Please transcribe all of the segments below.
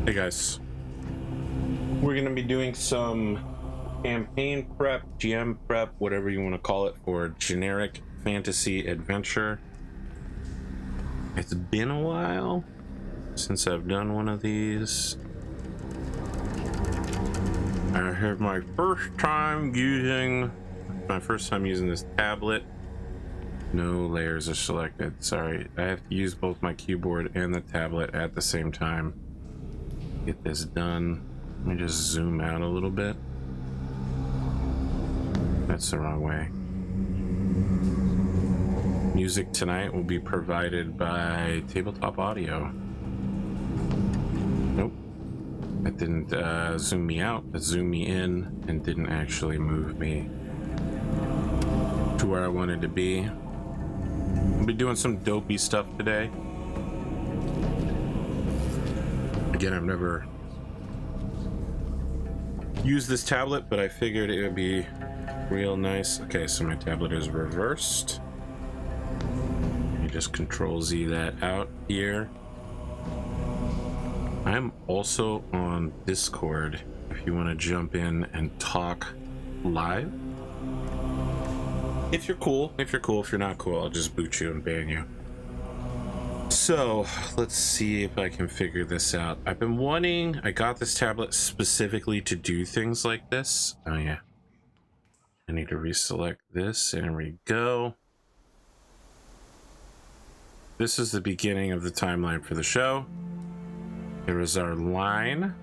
Hey guys, we're gonna be doing some campaign prep, GM prep, whatever you want to call it, for generic fantasy adventure. It's been a while since I've done one of these. I have my first time using this tablet. No layers are selected. Sorry, I have to use both my keyboard and the tablet at the same time. Get this done. Let me just zoom out a little bit. That's the wrong way. Music tonight will be provided by Tabletop Audio. Nope. That didn't zoom me out. It zoomed me in and didn't actually move me to where I wanted to be. I'll be doing some dopey stuff today. Again, I've never used this tablet, but I figured it would be real nice. Okay, so my tablet is reversed. You just Control Z that out here. I'm also on Discord if you want to jump in and talk live. If you're cool. If you're not cool, I'll just boot you and ban you. So let's see if I can figure this out. I got this tablet specifically to do things like this. Oh yeah. I need to reselect this. There we go. This is the beginning of the timeline for the show. Here is our line.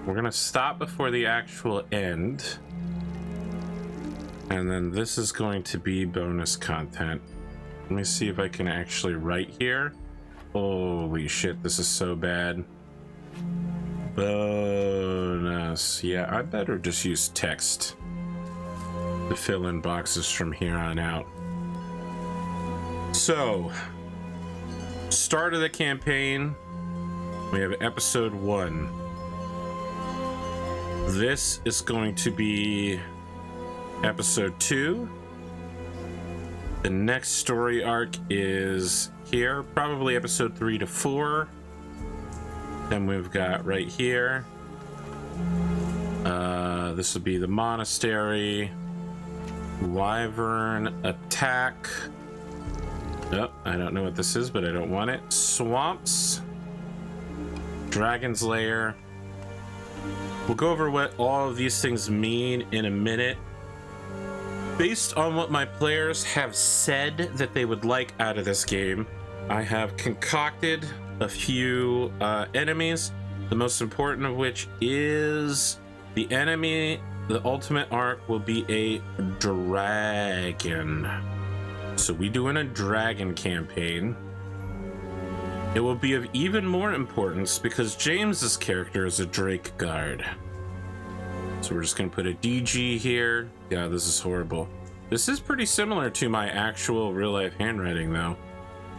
We're gonna stop before the actual end. And then this is going to be bonus content. Let me see if I can actually write here. Holy shit, this is so bad. Bonus. Yeah, I better just use text to fill in boxes from here on out. So, start of the campaign, we have episode 1. This is going to be episode 2. The next story arc is here, probably episode 3 to 4. Then we've got right here. This will be the Monastery. Wyvern Attack. Oh, I don't know what this is, but I don't want it. Swamps. Dragon's Lair. We'll go over what all of these things mean in a minute. Based on what my players have said that they would like out of this game, I have concocted a few enemies, the most important of which is the enemy. The ultimate arc will be a dragon. So we doing a dragon campaign. It will be of even more importance because James's character is a Drake guard. So we're just gonna put a DG here. Yeah, this is horrible. This is pretty similar to my actual real life handwriting though.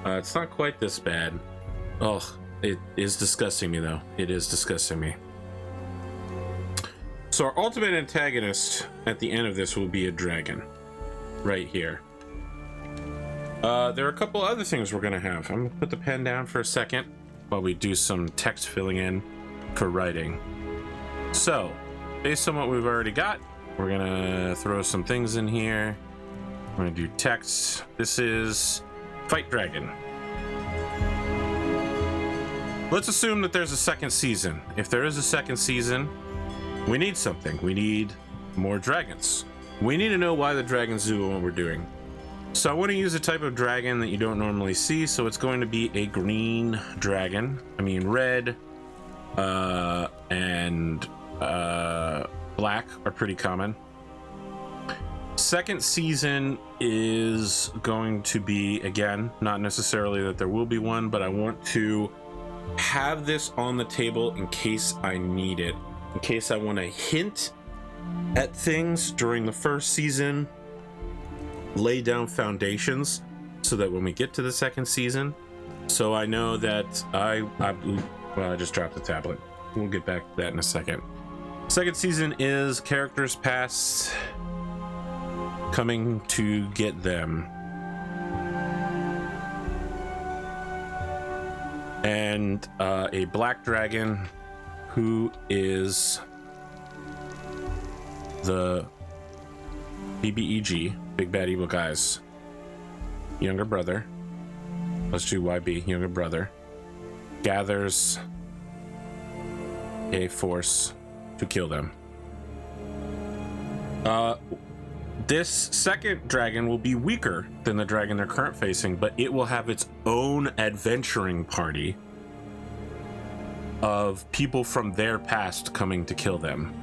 It's not quite this bad. Oh, it is disgusting me though. It is disgusting me. So our ultimate antagonist at the end of this will be a dragon. Right here. There are a couple other things we're gonna have. I'm gonna put the pen down for a second while we do some text filling in for writing. So, based on what we've already got, we're gonna throw some things in here. We're gonna do text. This is Fight Dragon. Let's assume that there's a second season. If there is a second season, we need something. We need more dragons. We need to know why the dragons do what we're doing. So I want to use a type of dragon that you don't normally see, so it's going to be a green dragon. I mean red and black are pretty common. Second season is going to be, again, not necessarily that there will be one, but I want to have this on the table in case I need it, in case I want to hint at things during the first season, lay down foundations so that when we get to the second season, so I know that well, I just dropped the tablet. We'll get back to that in a second. Second season is characters past coming to get them. and a black dragon who is the BBEG, Big Bad Evil Guy's younger brother. Let's do YB, younger brother, gathers a force to kill them. This second dragon will be weaker than the dragon they're currently facing, but it will have its own adventuring party of people from their past coming to kill them.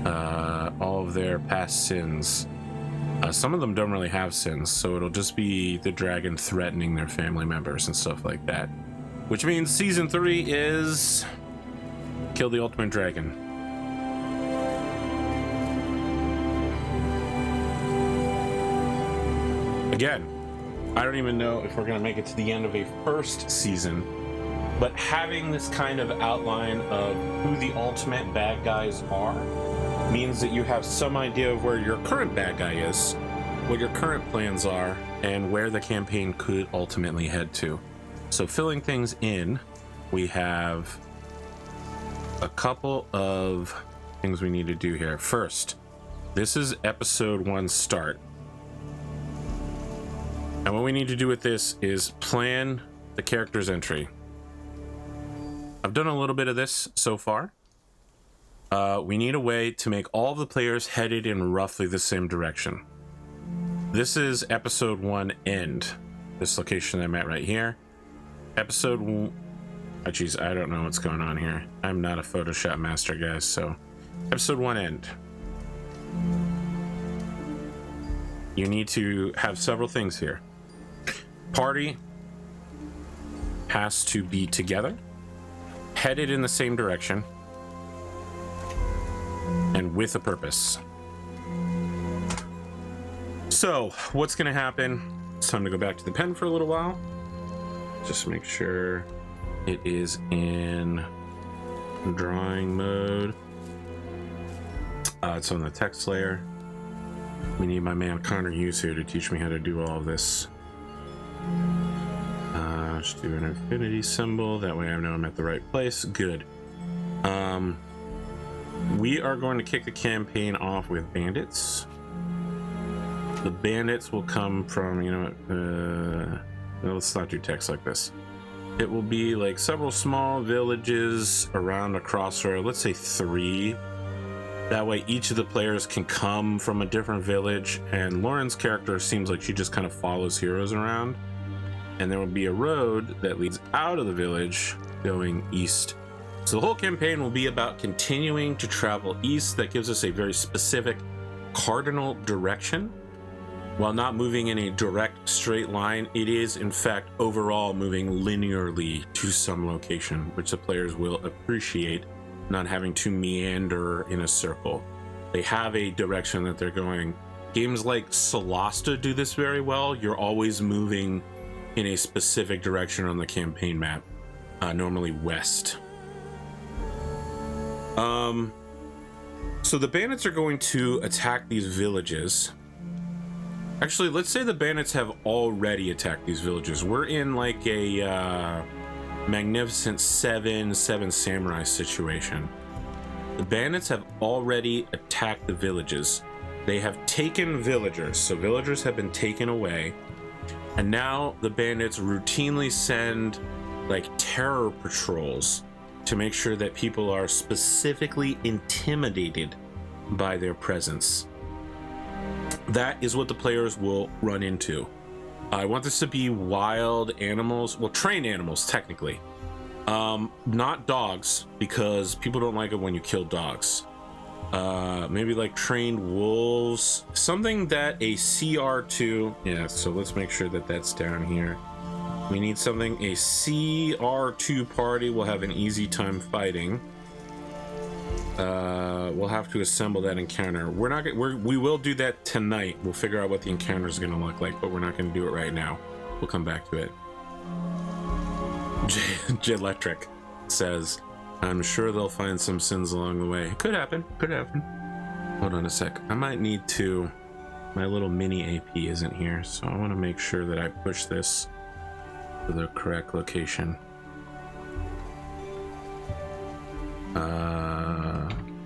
All of their past sins. Some of them don't really have sins, so it'll just be the dragon threatening their family members and stuff like that. Which means season 3 is Kill the Ultimate Dragon. Again, I don't even know if we're going to make it to the end of a first season, but having this kind of outline of who the ultimate bad guys are means that you have some idea of where your current bad guy is, what your current plans are, and where the campaign could ultimately head to. So filling things in, we have a couple of things we need to do here. First, this is episode 1 start. And what we need to do with this is plan the character's entry. I've done a little bit of this so far. We need a way to make all of the players headed in roughly the same direction. This is episode 1 end. This location I'm at right here. Episode 1... Oh, geez, I don't know what's going on here. I'm not a Photoshop master, guys, so... Episode 1 end. You need to have several things here. Party has to be together, headed in the same direction, and with a purpose. So, what's going to happen? It's time to go back to the pen for a little while. Just make sure it is in drawing mode. It's on the text layer. We need my man Connor Hughes here to teach me how to do all of this. Just do an infinity symbol. That way I know I'm at the right place. Good. We are going to kick the campaign off with bandits. The bandits will come from, you know, let's not do text like this. It will be like several small villages around a crossroad. Let's say 3. That way each of the players can come from a different village, and Lauren's character seems like she just kind of follows heroes around. And there will be a road that leads out of the village going east. So the whole campaign will be about continuing to travel east. That gives us a very specific cardinal direction. While not moving in a direct straight line, it is in fact overall moving linearly to some location, which the players will appreciate, not having to meander in a circle. They have a direction that they're going. Games like Solasta do this very well. You're always moving in a specific direction on the campaign map, normally west. So the bandits are going to attack these villages. Actually, let's say the bandits have already attacked these villages. We're in like a Magnificent Seven Samurai situation. The bandits have already attacked the villages. They have taken villagers, so villagers have been taken away. And now the bandits routinely send like terror patrols to make sure that people are specifically intimidated by their presence. That is what the players will run into. I want this to be wild animals, well, trained animals technically. Not dogs, because people don't like it when you kill dogs. Maybe like trained wolves, something that a CR2, yeah, so let's make sure that that's down here. We need something, a CR2 party will have an easy time fighting. We'll have to assemble that encounter. We will do that tonight. We'll figure out what the encounter is going to look like, but we're not going to do it right now. We'll come back to it. Electric says, I'm sure they'll find some sins along the way. Could happen. Could happen. Hold on a sec. I might need to... My little mini AP isn't here, so I want to make sure that I push this to the correct location.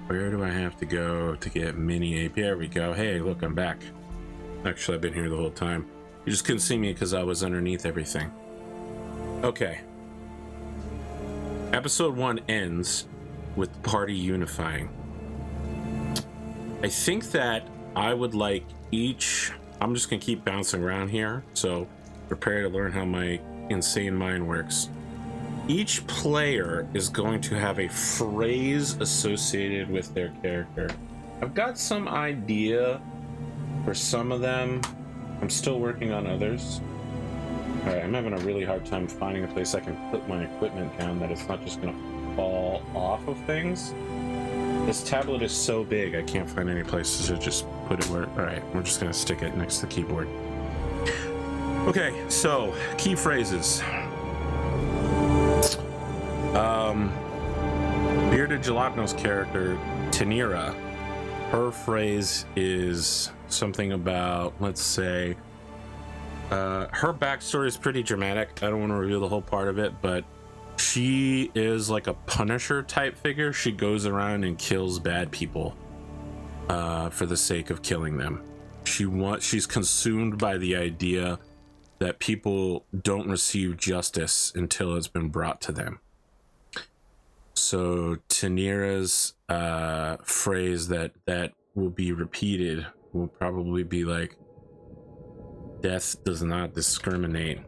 Where do I have to go to get mini AP? There we go. Hey, look, I'm back. Actually, I've been here the whole time. You just couldn't see me because I was underneath everything. Okay. Episode 1 ends with the party unifying. I think that I would like each... I'm just going to keep bouncing around here, so prepare to learn how my insane mind works. Each player is going to have a phrase associated with their character. I've got some idea for some of them. I'm still working on others. Alright, I'm having a really hard time finding a place I can put my equipment down that it's not just going to fall off of things. This tablet is so big, I can't find any places to just put it where... Alright, we're just going to stick it next to the keyboard. Okay, so, key phrases. Bearded Jalapeno's character, Tanira, her phrase is something about, let's say, her backstory is pretty dramatic. I don't want to reveal the whole part of it, but she is like a Punisher type figure. She goes around and kills bad people for the sake of killing them. She's consumed by the idea that people don't receive justice until it's been brought to them. So Tanira's phrase that will be repeated will probably be like, death does not discriminate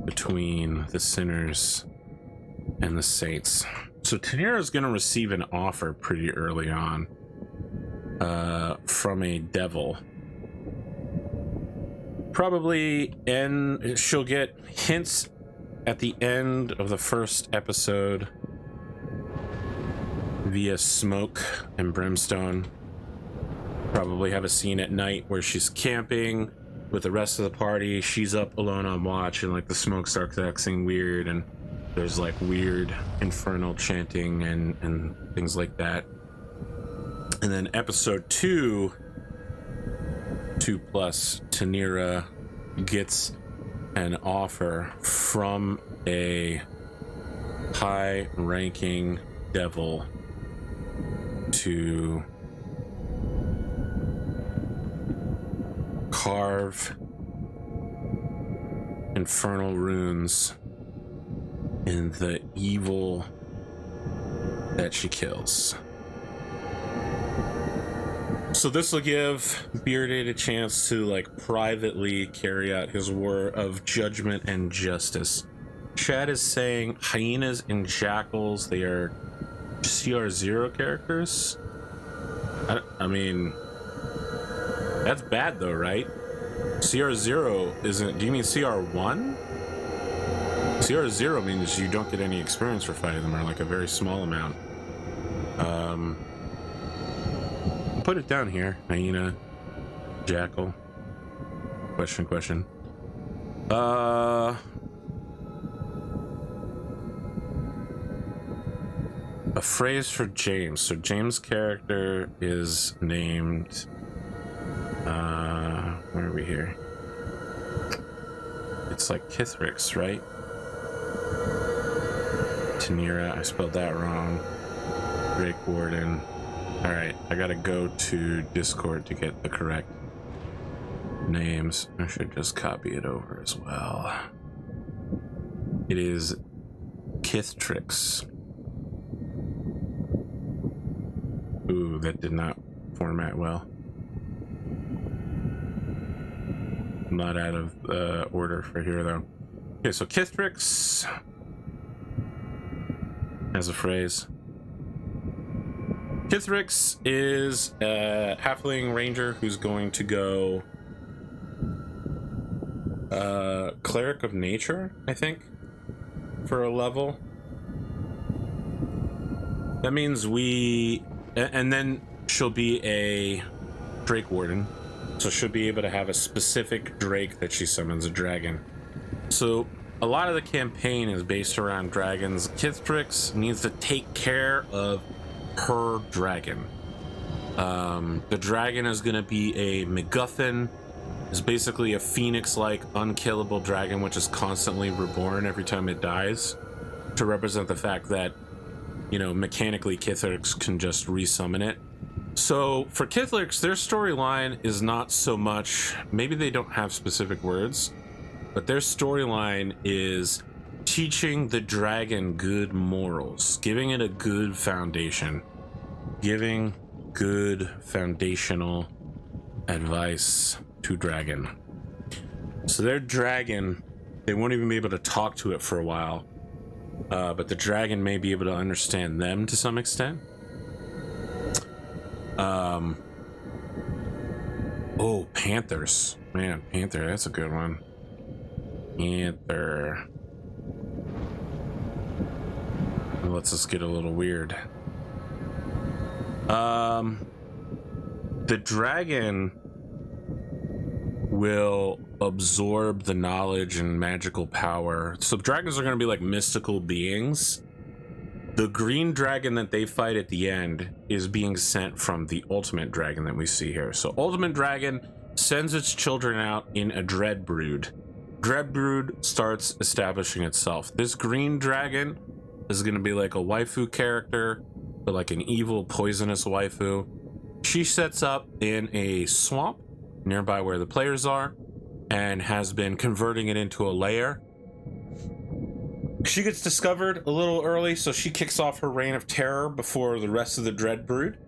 between the sinners and the saints. So Tanira is going to receive an offer pretty early on from a devil. Probably, and she'll get hints at the end of the first episode via smoke and brimstone. Probably have a scene at night where she's camping with the rest of the party. She's up alone on watch, and like the smoke starts acting weird, and there's like weird infernal chanting and things like that. And then episode 2 plus, Tanira gets an offer from a high-ranking devil to carve infernal runes in the evil that she kills. So this will give Bearded a chance to like privately carry out his war of judgment and justice. Chad is saying hyenas and jackals, they are CR0 characters. I mean, that's bad though, right? CR0 isn't... Do you mean CR1? CR0 means you don't get any experience for fighting them, or like a very small amount. Put it down here. Hyena, jackal. Question. A phrase for James. So James' character is named... where are we here? It's like Kithrix, right? Tanira, I spelled that wrong. Drake Warden. Alright, I gotta go to Discord to get the correct names. I should just copy it over as well. It is Kithrix. Ooh, that did not format well. I'm not out of order for here though. Okay, so Kithrix as a phrase. Kithrix is a halfling ranger who's going to go cleric of nature, I think, for a level. That means and then she'll be a Drake Warden, so she'll be able to have a specific Drake that she summons, a dragon. So a lot of the campaign is based around dragons. Kithrix needs to take care of her dragon. The dragon is going to be a MacGuffin is basically a phoenix-like unkillable dragon which is constantly reborn every time it dies, to represent the fact that, you know, mechanically Kitheriks can just resummon it. So for Kitheriks, their storyline is not so much, maybe they don't have specific words, but their storyline is teaching the dragon good morals, giving it a good foundation, giving good foundational advice to dragon. So their dragon, they won't even be able to talk to it for a while, but the dragon may be able to understand them to some extent. Oh, panthers, man, panther, that's a good one. Panther. Let's just get a little weird. The dragon will absorb the knowledge and magical power. So dragons are going to be like mystical beings. The green dragon that they fight at the end is being sent from the ultimate dragon that we see here. So ultimate dragon sends its children out in a dread brood. Dread brood starts establishing itself. This green dragon is going to be like a waifu character, but like an evil poisonous waifu. She sets up in a swamp nearby where the players are and has been converting it into a lair. She gets discovered a little early, so she kicks off her reign of terror before the rest of the dread brood,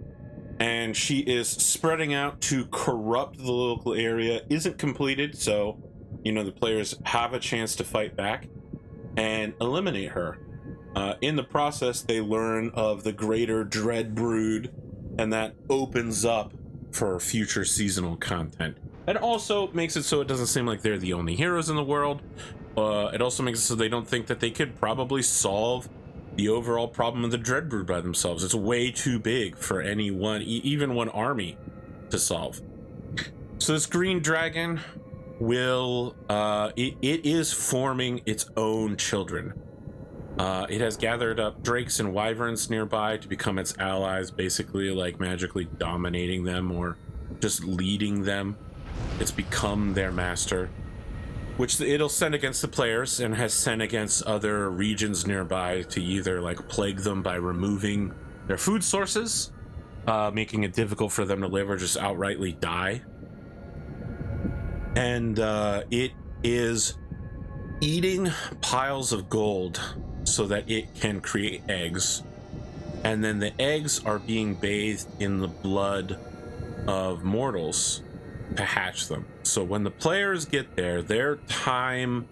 and she is spreading out to corrupt the local area. Isn't completed, so you know the players have a chance to fight back and eliminate her. In the process, they learn of the greater dread brood, and that opens up for future seasonal content. And also makes it so it doesn't seem like they're the only heroes in the world. It also makes it so they don't think that they could probably solve the overall problem of the dread brood by themselves. It's way too big for any one, even one army to solve. So this green dragon will, it is forming its own children. It has gathered up drakes and wyverns nearby to become its allies, basically like magically dominating them or just leading them. It's become their master, which it'll send against the players and has sent against other regions nearby to either like plague them by removing their food sources, making it difficult for them to live, or just outrightly die. And it is eating piles of gold so that it can create eggs, and then the eggs are being bathed in the blood of mortals to hatch them. So when the players get there, their timer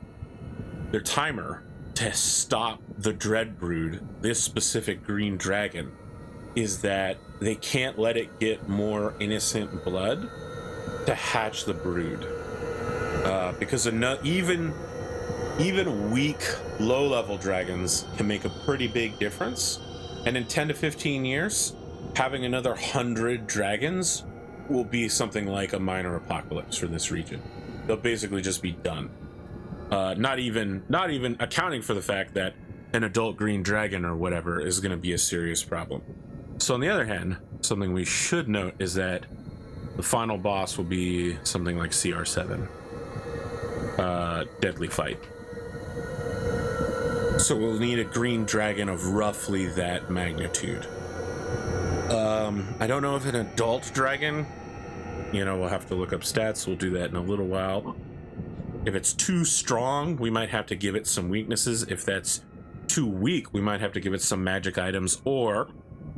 to stop the dread brood, this specific green dragon, is that they can't let it get more innocent blood to hatch the brood, because even weak low-level dragons can make a pretty big difference, and in 10 to 15 years having another 100 dragons will be something like a minor apocalypse for this region. They'll basically just be done, not even accounting for the fact that an adult green dragon or whatever is going to be a serious problem. So on the other hand, something we should note is that the final boss will be something like CR7, deadly fight. So we'll need a green dragon of roughly that magnitude. I don't know if an adult dragon, you know, we'll have to look up stats. We'll do that in a little while. If it's too strong, we might have to give it some weaknesses. If that's too weak, we might have to give it some magic items, or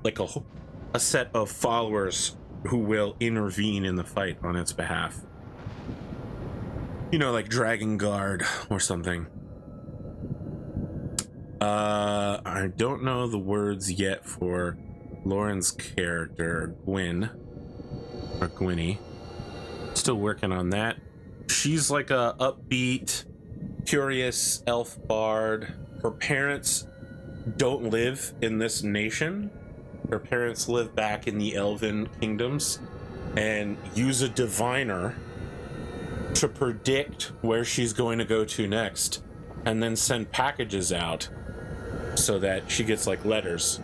like a set of followers who will intervene in the fight on its behalf. You know, like Dragon Guard or something. I don't know the words yet for Lauren's character, Gwyn, or Gwynny. Still working on that. She's like a upbeat, curious elf bard. Her parents don't live in this nation. Her parents live back in the elven kingdoms and use a diviner to predict where she's going to go to next, and then send packages out so that she gets like letters.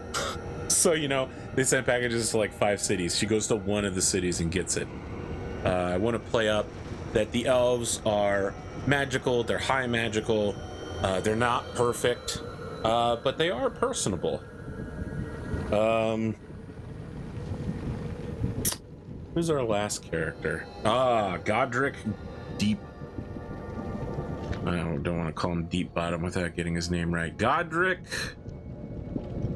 So, you know, they send packages to like 5 cities. She goes to one of the cities and gets it. I want to play up that the elves are magical, they're high magical, they're not perfect, but they are personable. Who's our last character? Godric Deep. I don't want to call him Deep Bottom without getting his name right. Godric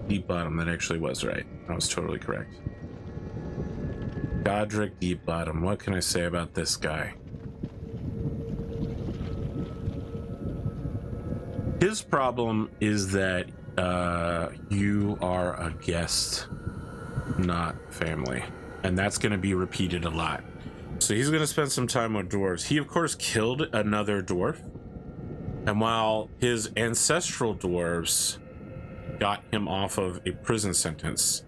Deep Bottom, that actually was right. I was totally correct. Godric Deep Bottom. What can I say about this guy? His problem is that you are a guest, not family. And that's going to be repeated a lot. So he's going to spend some time with dwarves. He, of course, killed another dwarf. And while his ancestral dwarves got him off of a prison sentence,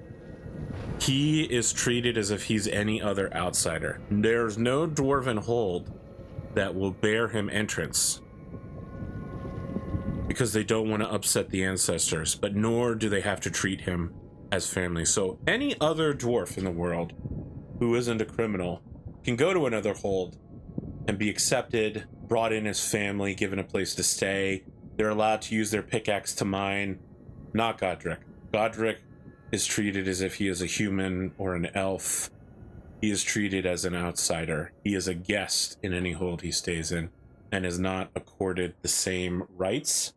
he is treated as if he's any other outsider. There's no dwarven hold that will bear him entrance because they don't want to upset the ancestors, but nor do they have to treat him as family. So any other dwarf in the world who isn't a criminal can go to another hold and be accepted, brought in as family, given a place to stay. They're allowed to use their pickaxe to mine. Not Godric. Godric is treated as if he is a human or an elf. He is treated as an outsider. He is a guest in any hold he stays in and is not accorded the same rights.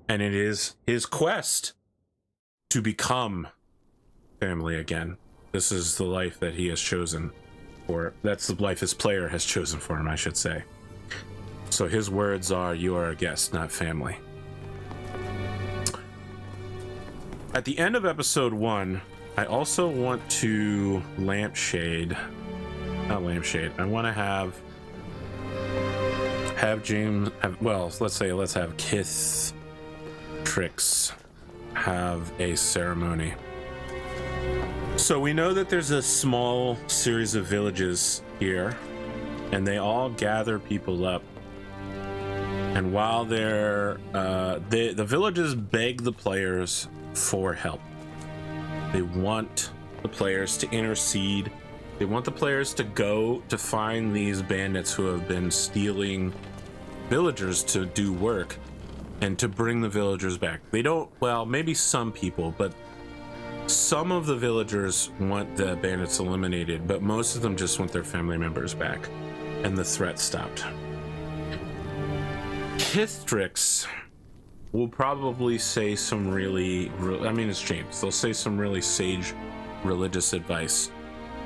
And it is his quest to become family again. This is the life that he has chosen, or that's the life his player has chosen for him, I should say. So his words are, you are a guest, not family. At the end of episode 1, I also want to I want to have James, let's have Kithtrix have a ceremony. So we know that there's a small series of villages here, and they all gather people up. And while they're the villages beg the players for help. They want the players to intercede. They want the players to go to find these bandits who have been stealing villagers to do work and to bring the villagers back. They don't, well, maybe some people, but some of the villagers want the bandits eliminated, but most of them just want their family members back and the threat stopped. Kithtrix will probably say some it's James. They'll say some really sage religious advice.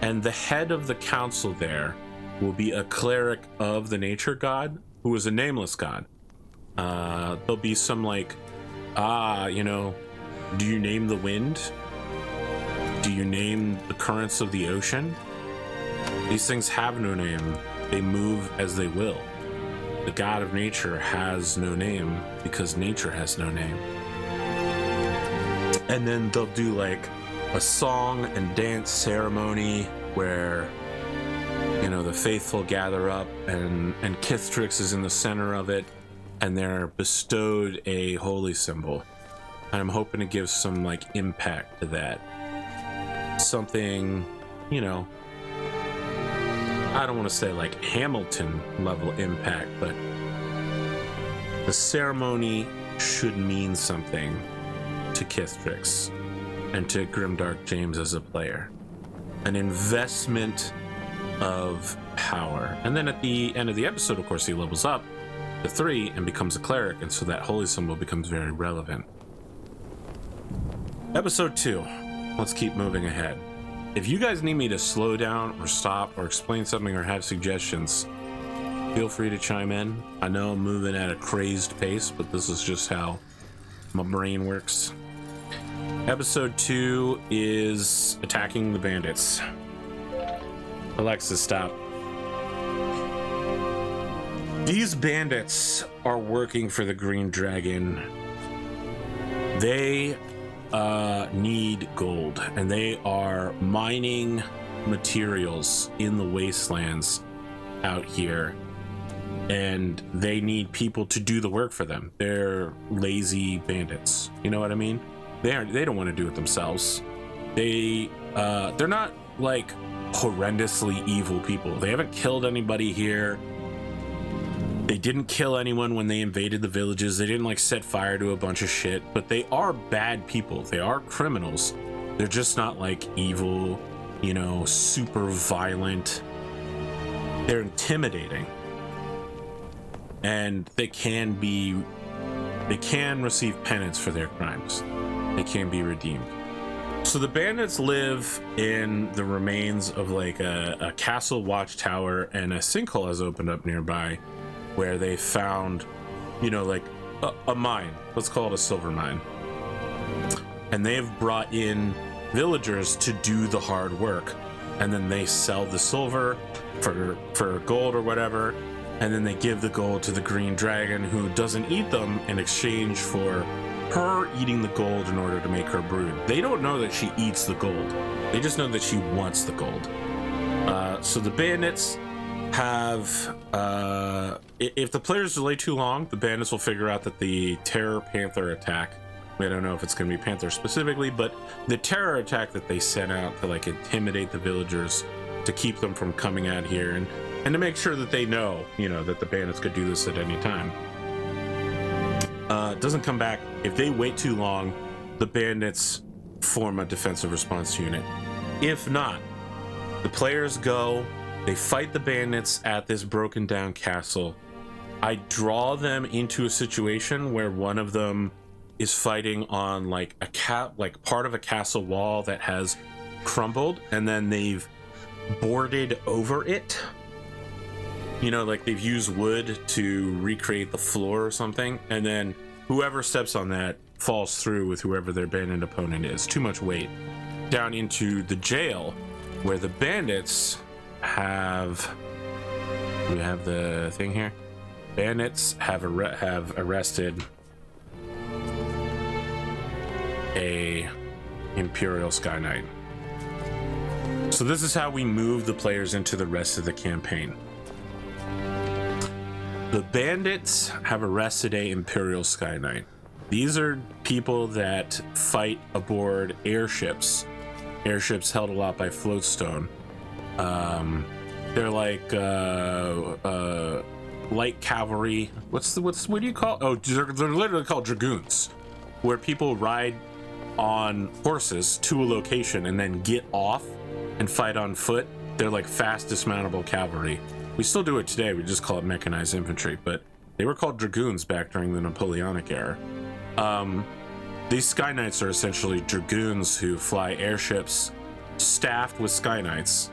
And the head of the council there will be a cleric of the nature god who is a nameless god. There'll be some do you name the wind? Do you name the currents of the ocean? These things have no name. They move as they will. The god of nature has no name because nature has no name. And then they'll do a song and dance ceremony where, the faithful gather up and Kithtrix is in the center of it and they're bestowed a holy symbol. And I'm hoping to give some impact to that. Something, I don't want to say Hamilton level impact, but the ceremony should mean something to Kithtrix and to Grimdark James as a player. An investment of power. And then at the end of the episode, of course, he levels up to 3 and becomes a cleric, and so that holy symbol becomes very relevant. Episode 2. Let's keep moving ahead. If you guys need me to slow down or stop or explain something or have suggestions, feel free to chime in. I know I'm moving at a crazed pace, but this is just how my brain works. Episode 2 is attacking the bandits. Alexa, stop. These bandits are working for the Green Dragon. They need gold, and they are mining materials in the wastelands out here, and they need people to do the work for them. They're lazy bandits, you know what I mean? They don't want to do it themselves. They're not like horrendously evil people. They haven't killed anybody here. They didn't kill anyone when they invaded the villages. They didn't like set fire to a bunch of shit, but they are bad people. They are criminals. They're just not like evil, you know, super violent. They're intimidating. And they can receive penance for their crimes. They can be redeemed. So the bandits live in the remains of like a castle watchtower, and a sinkhole has opened up nearby where they found, you know, like a mine. Let's call it a silver mine. And they've brought in villagers to do the hard work. And then they sell the silver for gold or whatever. And then they give the gold to the green dragon, who doesn't eat them, in exchange for her eating the gold in order to make her brood. They don't know that she eats the gold. They just know that she wants the gold. So the bandits have, if the players delay too long, the bandits will figure out that the Terror Panther attack, I don't know if it's going to be Panther specifically, but the terror attack that they sent out to like intimidate the villagers, to keep them from coming out here, and to make sure that they know, you know, that the bandits could do this at any time. Doesn't come back. If they wait too long, the bandits form a defensive response unit. If not, the players go, they fight the bandits at this broken down castle. I draw them into a situation where one of them is fighting on like part of a castle wall that has crumbled, and then they've boarded over it. You know, like they've used wood to recreate the floor or something, and then whoever steps on that falls through with whoever their bandit opponent is. Too much weight. Down into the jail, where the bandits have... We have the thing here. Bandits have arrested a Imperial Sky Knight. So this is how we move the players into the rest of the campaign. The bandits have arrested a Imperial Sky Knight. These are people that fight aboard airships held aloft by floatstone. They're like light cavalry. What do you call? Oh, they're literally called dragoons, where people ride on horses to a location and then get off and fight on foot. They're like fast dismountable cavalry. We still do it today. We just call it mechanized infantry, but they were called dragoons back during the Napoleonic era. These Sky Knights are essentially dragoons who fly airships staffed with Sky Knights,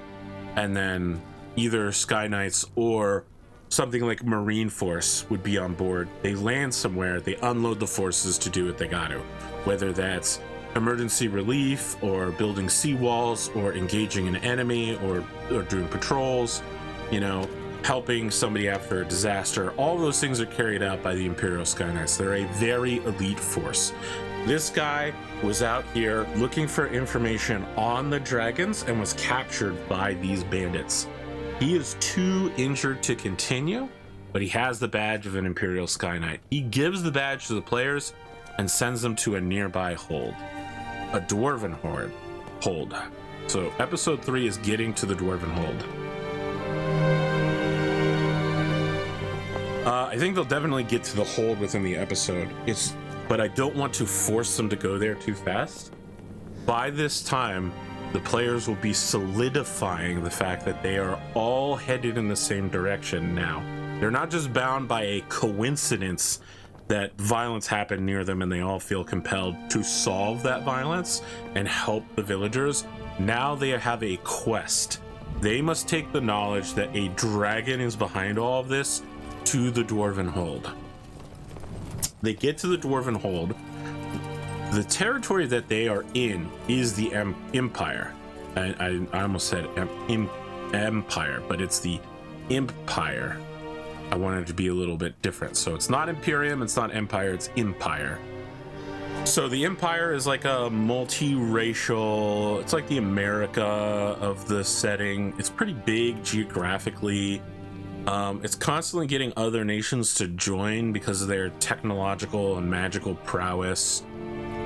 and then either Sky Knights or something like Marine Force would be on board. They land somewhere, they unload the forces to do what they got to, whether that's emergency relief or building seawalls or engaging an enemy or doing patrols, you know, helping somebody after a disaster. All those things are carried out by the Imperial Sky Knights. They're a very elite force. This guy was out here looking for information on the dragons and was captured by these bandits. He is too injured to continue, but he has the badge of an Imperial Sky Knight. He gives the badge to the players and sends them to a nearby hold, a Dwarven hold. So episode 3 is getting to the Dwarven hold. I think they'll definitely get to the hold within the episode. But I don't want to force them to go there too fast. By this time, the players will be solidifying the fact that they are all headed in the same direction now. They're not just bound by a coincidence that violence happened near them and they all feel compelled to solve that violence and help the villagers. Now they have a quest. They must take the knowledge that a dragon is behind all of this to the Dwarven hold. They get to the Dwarven hold. The territory that they are in is the Empire. I almost said Empire, but it's the Empire. I wanted it to be a little bit different. So it's not Imperium, it's not Empire, it's Empire. So the Empire is like a multiracial, it's like the America of the setting. It's pretty big geographically. It's constantly getting other nations to join because of their technological and magical prowess.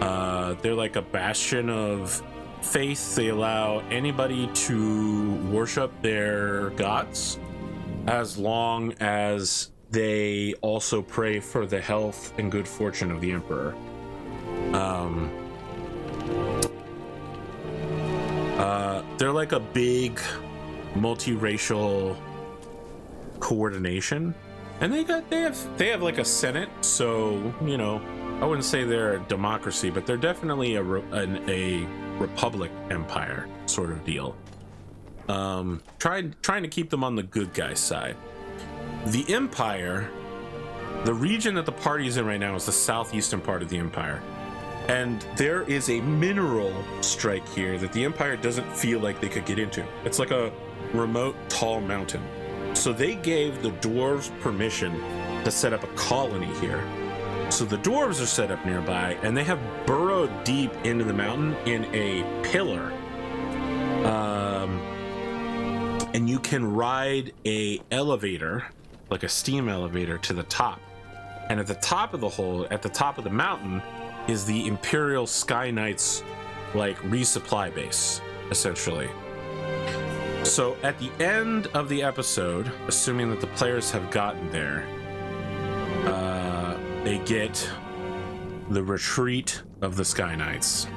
They're like a bastion of faith. They allow anybody to worship their gods as long as they also pray for the health and good fortune of the emperor. They're like a big multiracial coordination, and they have like a senate, so you know, I wouldn't say they're a democracy, but they're definitely a republic empire sort of deal. Trying to keep them on the good guys side. The empire, the region that the party is in right now, is the southeastern part of the empire, and there is a mineral strike here that the empire doesn't feel like they could get into. It's like a remote tall mountain, so they gave the dwarves permission to set up a colony here. So the dwarves are set up nearby, and they have burrowed deep into the mountain in a pillar, and you can ride a elevator, like a steam elevator, to the top. And at the top of the hole, at the top of the mountain, is the Imperial Sky Knights like resupply base, essentially. So at the end of the episode, assuming that the players have gotten there, they get the retreat of the Sky Knights.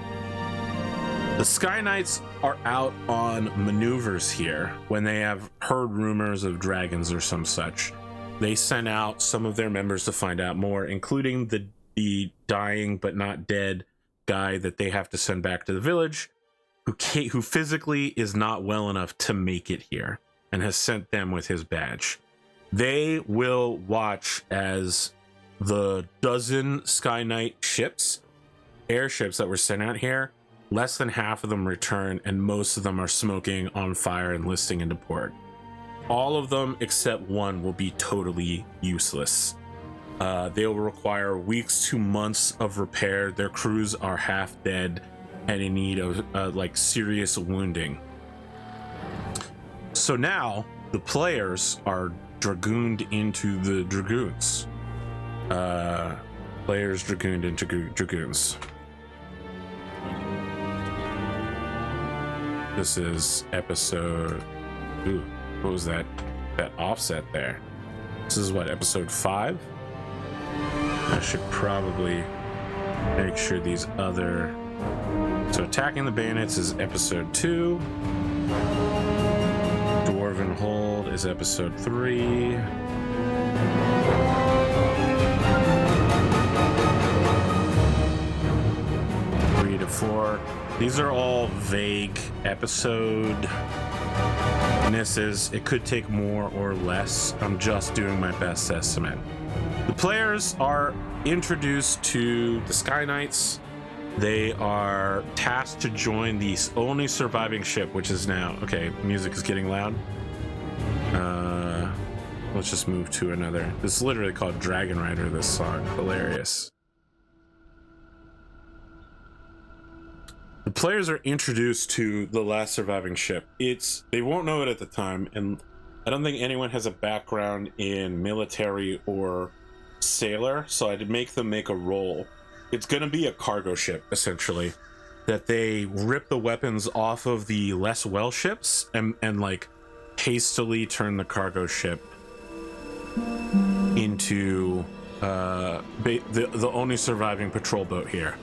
The Sky Knights are out on maneuvers here when they have heard rumors of dragons or some such. They send out some of their members to find out more, including the dying but not dead guy that they have to send back to the village, who physically is not well enough to make it here, and has sent them with his badge. They will watch as the dozen Sky Knight ships, airships that were sent out here, less than half of them return, and most of them are smoking, on fire, and listing into port. All of them except one will be totally useless. They will require weeks to months of repair. Their crews are half dead and in need of like serious wounding. So now the players are dragooned into the dragoons. Players dragooned into dragoons. This is episode... Ooh, what was that? That offset there. This is what, episode 5? I should probably make sure these other... So attacking the bandits is episode 2. Dwarven Hold is episode 3. Three to 4. These are all vague episode misses. It could take more or less. I'm just doing my best estimate. The players are introduced to the Sky Knights. They are tasked to join the only surviving ship, which is now... Okay, music is getting loud. Let's just move to another. This is literally called Dragon Rider, this song. Hilarious. The players are introduced to the last surviving ship. They won't know it at the time, and I don't think anyone has a background in military or sailor, so I'd make them make a roll. It's going to be a cargo ship, essentially, that they rip the weapons off of the less well ships and like hastily turn the cargo ship into the only surviving patrol boat here.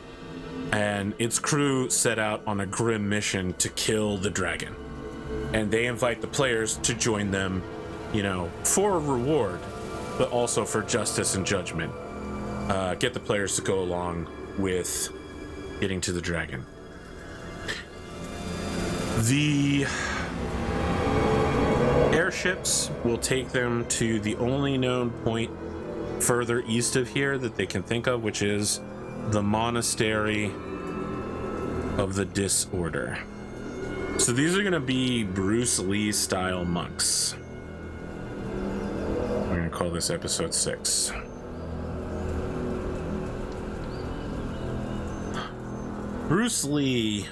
And its crew set out on a grim mission to kill the dragon. And they invite the players to join them, you know, for a reward, but also for justice and judgment. Get the players to go along with getting to the dragon. The airships will take them to the only known point further east of here that they can think of, which is the Monastery of the Disorder. So these are going to be Bruce Lee style monks. We're going to call this episode 6. Bruce Lee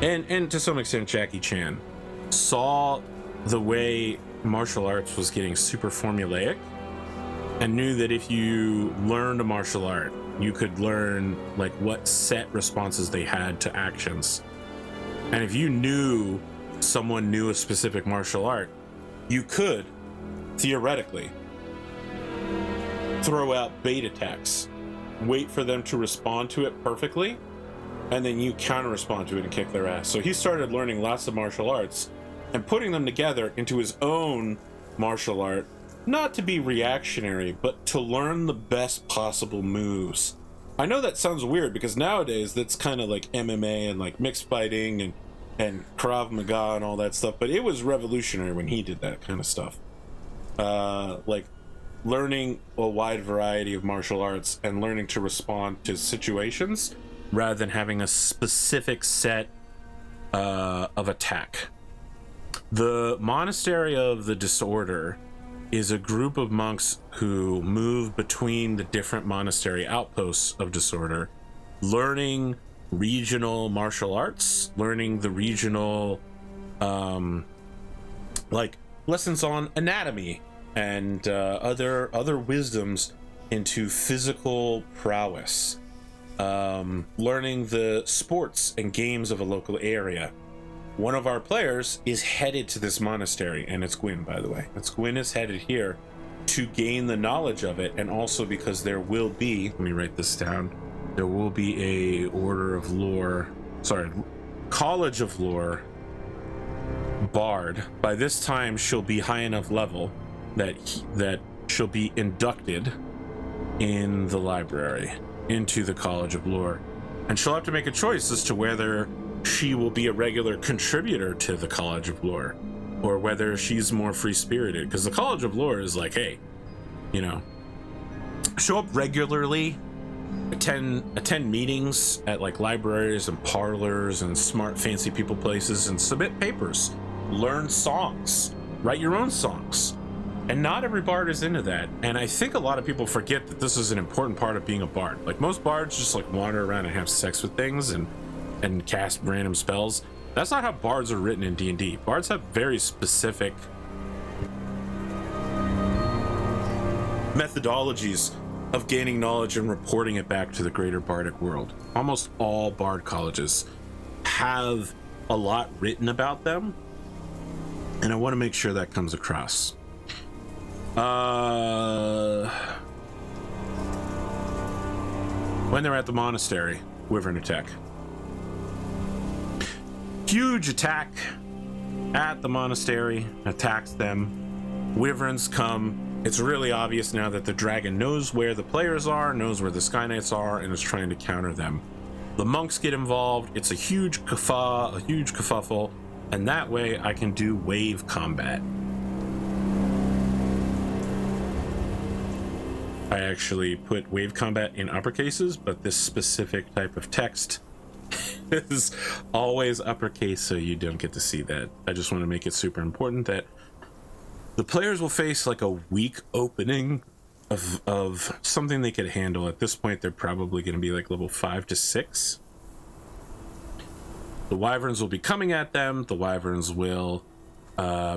and to some extent Jackie Chan saw the way martial arts was getting super formulaic and knew that if you learned a martial art you could learn like what set responses they had to actions. And if you knew someone knew a specific martial art, you could theoretically throw out bait attacks, wait for them to respond to it perfectly, and then you counter respond to it and kick their ass. So he started learning lots of martial arts and putting them together into his own martial art, not to be reactionary, but to learn the best possible moves. I know that sounds weird because nowadays that's kind of like MMA and like mixed fighting and Krav Maga and all that stuff, but it was revolutionary when he did that kind of stuff. Like learning a wide variety of martial arts and learning to respond to situations rather than having a specific set of attack. The Monastery of the Disorder is a group of monks who move between the different monastery outposts of Disorder, learning regional martial arts, learning the regional like lessons on anatomy and other wisdoms into physical prowess, learning the sports and games of a local area. One of our players is headed to this monastery, and it's Gwyn, by the way. Gwyn is headed here to gain the knowledge of it, and also because there will be, let me write this down, there will be a College of Lore bard. By this time, she'll be high enough level that she'll be inducted in the library into the College of Lore, and she'll have to make a choice as to whether she will be a regular contributor to the College of Lore or whether she's more free-spirited, because the College of Lore is like, hey, you know, show up regularly, attend meetings at like libraries and parlors and smart fancy people places, and submit papers, learn songs, write your own songs. And not every bard is into that, and I think a lot of people forget that this is an important part of being a bard. Like most bards just like wander around and have sex with things and cast random spells. That's not how bards are written in D&D. Bards have very specific methodologies of gaining knowledge and reporting it back to the greater bardic world. Almost all bard colleges have a lot written about them, and I want to make sure that comes across. When they're at the monastery, Wyvern attack. Huge attack at the monastery, attacks them. Wyverns come. It's really obvious now that the dragon knows where the players are, knows where the Sky Knights are, and is trying to counter them. The monks get involved. It's a huge kerfuffle, and that way I can do wave combat. I actually put wave combat in uppercases, but this specific type of text is always uppercase, so you don't get to see that. I just want to make it super important that the players will face like a weak opening of something they could handle. At this point, they're probably going to be like level 5 to 6. The wyverns will be coming at them. The wyverns will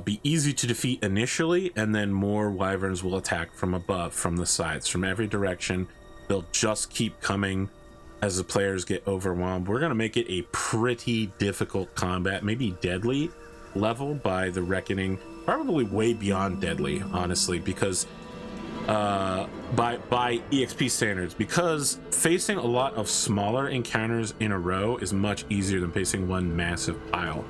be easy to defeat initially, and then more wyverns will attack from above, from the sides, from every direction. They'll just keep coming as the players get overwhelmed. We're going to make it a pretty difficult combat, maybe deadly level by the reckoning, probably way beyond deadly, honestly, because by EXP standards, because facing a lot of smaller encounters in a row is much easier than facing one massive pile.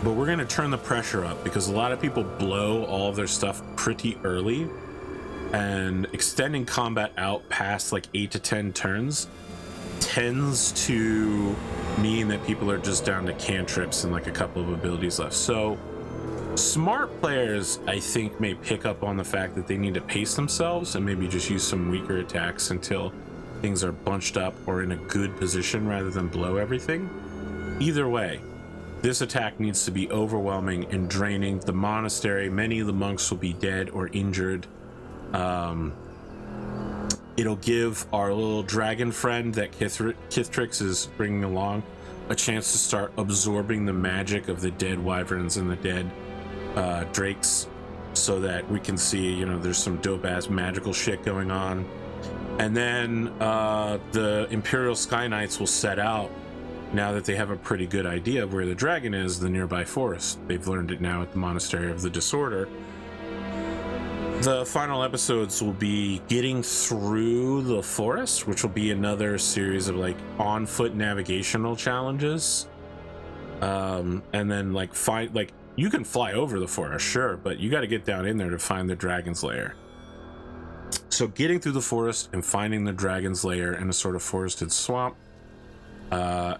But we're going to turn the pressure up because a lot of people blow all of their stuff pretty early, and extending combat out past like 8 to 10 turns tends to mean that people are just down to cantrips and like a couple of abilities left. So smart players, I think, may pick up on the fact that they need to pace themselves and maybe just use some weaker attacks until things are bunched up or in a good position rather than blow everything. Either way, this attack needs to be overwhelming and draining. The monastery, many of the monks will be dead or injured. It'll give our little dragon friend that Kithtrix is bringing along a chance to start absorbing the magic of the dead wyverns and the dead drakes so that we can see, you know, there's some dope ass magical shit going on. And then the Imperial Sky Knights will set out now that they have a pretty good idea of where the dragon is, the nearby forest. They've learned it now at the Monastery of the Disorder. The final episodes will be getting through the forest, which will be another series of like on foot navigational challenges. And then like you can fly over the forest, sure, but you got to get down in there to find the dragon's lair. So getting through the forest and finding the dragon's lair in a sort of forested swamp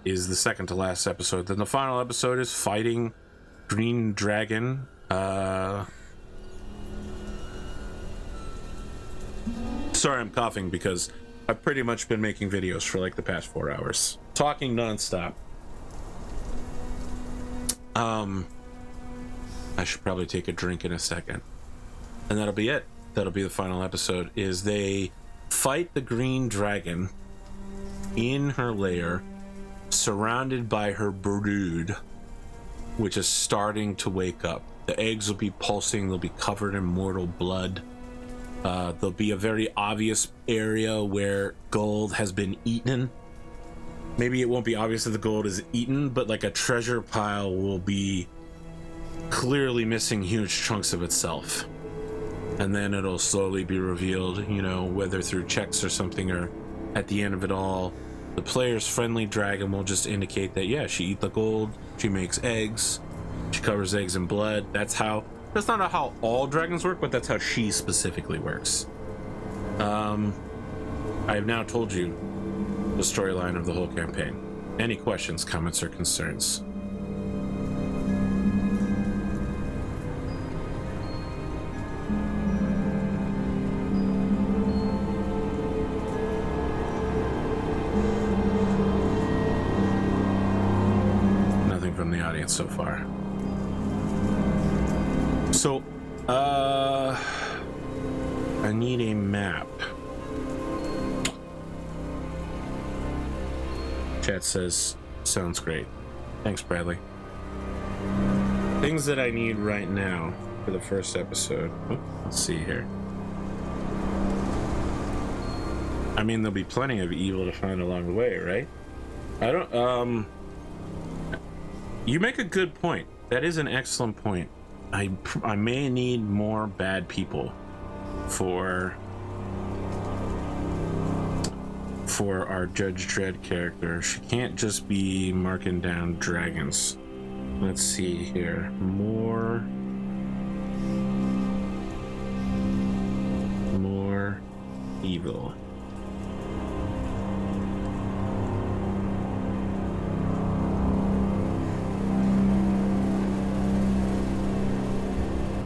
is the second to last episode. Then the final episode is fighting Green Dragon. Sorry, I'm coughing because I've pretty much been making videos for like the past 4 hours, talking nonstop. I should probably take a drink in a second, and that'll be it. That'll be the final episode. Is they fight the Green Dragon in her lair, surrounded by her brood, which is starting to wake up. The eggs will be pulsing. They'll be covered in mortal blood. There'll be a very obvious area where gold has been eaten. Maybe it won't be obvious that the gold is eaten, but like a treasure pile will be clearly missing huge chunks of itself. And then it'll slowly be revealed, you know, whether through checks or something, or at the end of it all, the player's friendly dragon will just indicate that, yeah, she eat the gold, she makes eggs, she covers eggs in blood. That's not how all dragons work, but that's how she specifically works. I have now told you the storyline of the whole campaign. Any questions, comments, or concerns? Nothing from the audience so far. So, I need a map. Chat says, sounds great. Thanks, Bradley. Things that I need right now for the first episode. Oh, let's see here. I mean, there'll be plenty of evil to find along the way, right? You make a good point. That is an excellent point. I may need more bad people for our Judge Dredd character. She can't just be marking down dragons. Let's see here. More evil.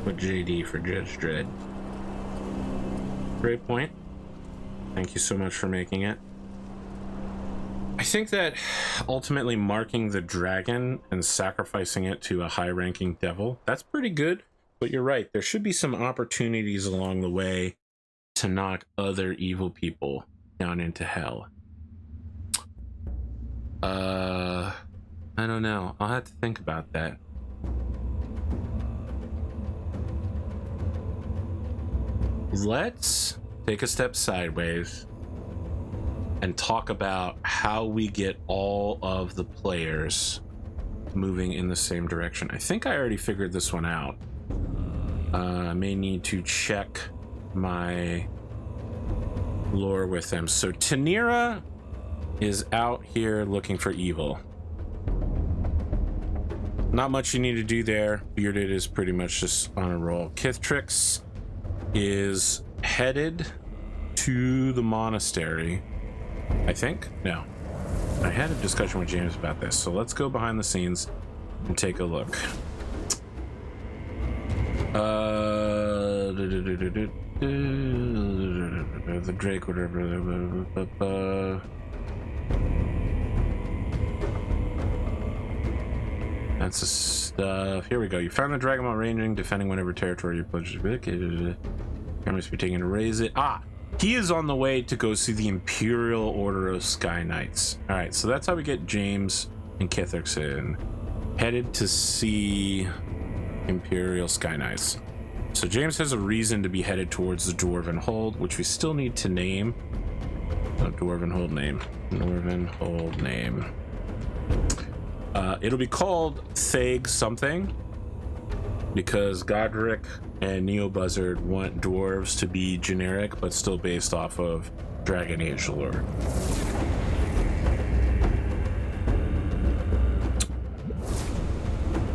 Put JD for Judge Dredd. Great point. Thank you so much for making it. I think that ultimately marking the dragon and sacrificing it to a high-ranking devil, that's pretty good. But you're right, there should be some opportunities along the way to knock other evil people down into hell. I don't know. I'll have to think about that. Let's take a step sideways and talk about how we get all of the players moving in the same direction. I think I already figured this one out. I may need to check my lore with them. So Tanira is out here looking for evil. Not much you need to do there. Bearded is pretty much just on a roll. Kithtrix is headed to the monastery, I think. No, I had a discussion with James about this, so let's go behind the scenes and take a look. The Drake, whatever. That's the stuff. Here we go. You found the dragon while ranging, defending whatever territory you pledged to. Must be taken to raise it. He is on the way to go see the Imperial Order of Sky Knights. All right, so that's how we get James and Kithtrix in. Headed to see Imperial Sky Knights. So James has a reason to be headed towards the Dwarven Hold, which we still need to name. Oh, Dwarven Hold name. Dwarven Hold name. It'll be called Thag something, because Godric and Neobuzzard want dwarves to be generic, but still based off of Dragon Age lore.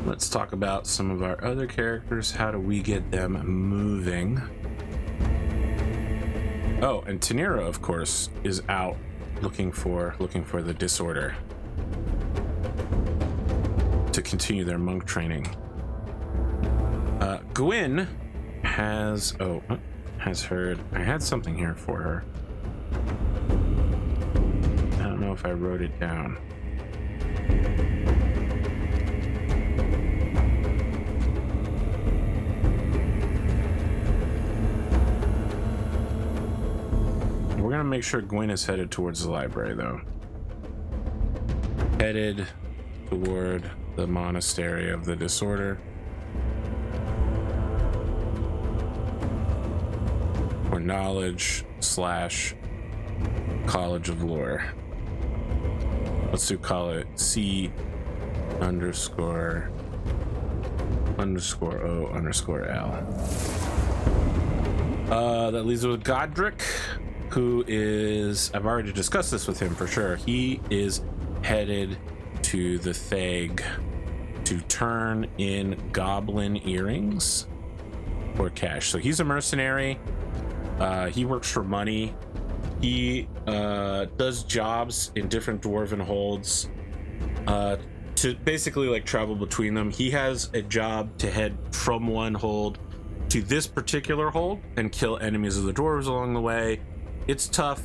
Let's talk about some of our other characters. How do we get them moving? Oh, and Tanira, of course, is out looking for the Disorder to continue their monk training. Gwyn has heard. I had something here for her. I don't know if I wrote it down. We're gonna make sure Gwyn is headed towards the library, though. Headed toward the Monastery of the Disorder. Or Knowledge / College of Lore. Let's call it C __O _L. That leaves us with Godric, who is, I've already discussed this with him for sure. He is headed to the Thag to turn in goblin earrings for cash. So he's a mercenary. He works for money. He does jobs in different dwarven holds to basically like travel between them. He has a job to head from one hold to this particular hold and kill enemies of the dwarves along the way. It's tough,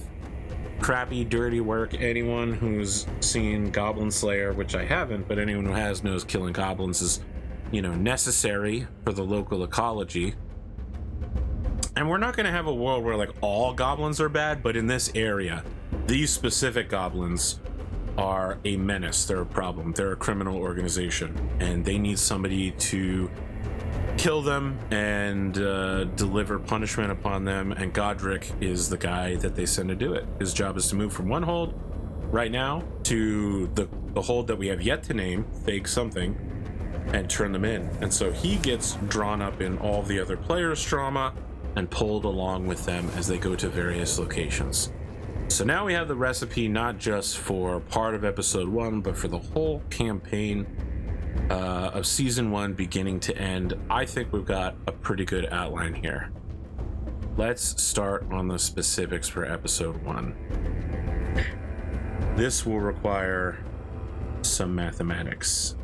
crappy, dirty work. Anyone who's seen Goblin Slayer, which I haven't, but anyone who has knows killing goblins is, necessary for the local ecology. And we're not going to have a world where like all goblins are bad, but in this area, these specific goblins are a menace. They're a problem. They're a criminal organization, and they need somebody to kill them and deliver punishment upon them. And Godric is the guy that they send to do it. His job is to move from one hold right now to the hold that we have yet to name, Thag something, and turn them in. And so he gets drawn up in all the other players' drama and pulled along with them as they go to various locations. So now we have the recipe not just for part of episode 1, but for the whole campaign of season 1 beginning to end. I think we've got a pretty good outline here. Let's start on the specifics for episode 1. This will require some mathematics.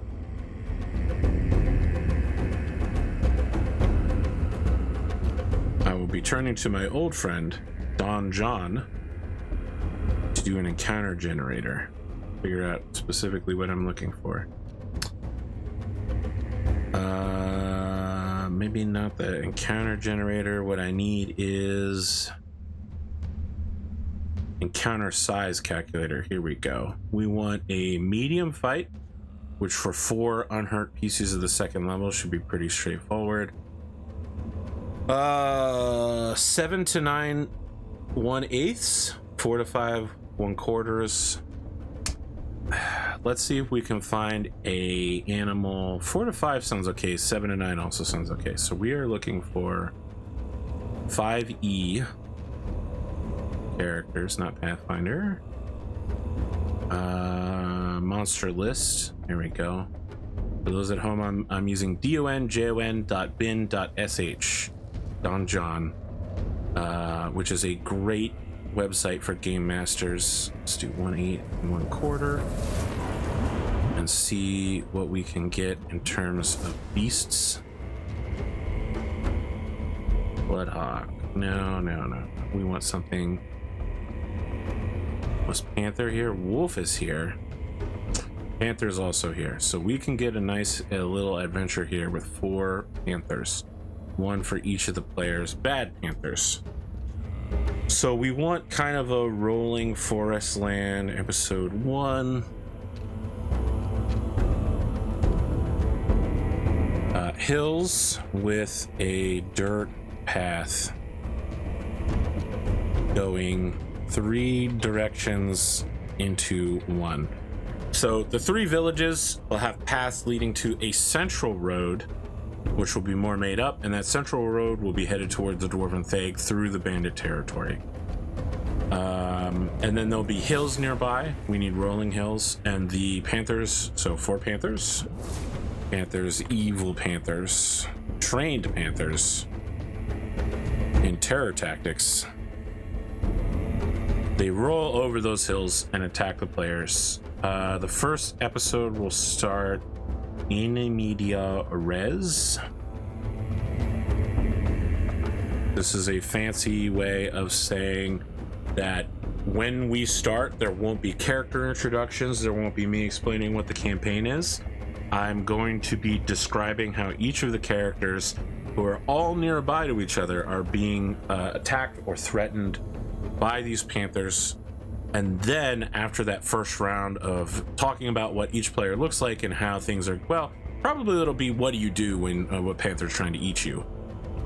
I will be turning to my old friend, Don John, to do an encounter generator. Figure out specifically what I'm looking for. Maybe not the encounter generator. What I need is encounter size calculator. Here we go. We want a medium fight, which for 4 unhurt pieces of the 2nd level should be pretty straightforward. 7 to 9 1/8, 4 to 5 1/4. Let's see if we can find a animal. 4 to 5 sounds okay. 7 to 9 also sounds okay. So we are looking for 5E characters, not Pathfinder. Monster list. Here we go. For those at home, I'm using donjon.bin.sh. Don John, which is a great website for game masters. Let's do 1/8 and 1/4 and see what we can get in terms of beasts. Bloodhawk. No. We want something. Was Panther here? Wolf is here. Panther's also here. So we can get a little adventure here with 4 Panthers. 1 for each of the players. Bad Panthers. So we want kind of a rolling forest land episode 1. hills with a dirt path going 3 directions into one. So the 3 villages will have paths leading to a central road, which will be more made up, and that central road will be headed towards the Dwarven Thag through the bandit territory. And then there'll be hills nearby. We need rolling hills, and the panthers, so 4 panthers, evil panthers, trained panthers in terror tactics. They roll over those hills and attack the players. The first episode will start in media res. This is a fancy way of saying that when we start, there won't be character introductions. There won't be me explaining what the campaign is. I'm going to be describing how each of the characters, who are all nearby to each other, are being attacked or threatened by these panthers. And then after that first round of talking about what each player looks like and how things are, well, probably it'll be what do you do when what panther's trying to eat you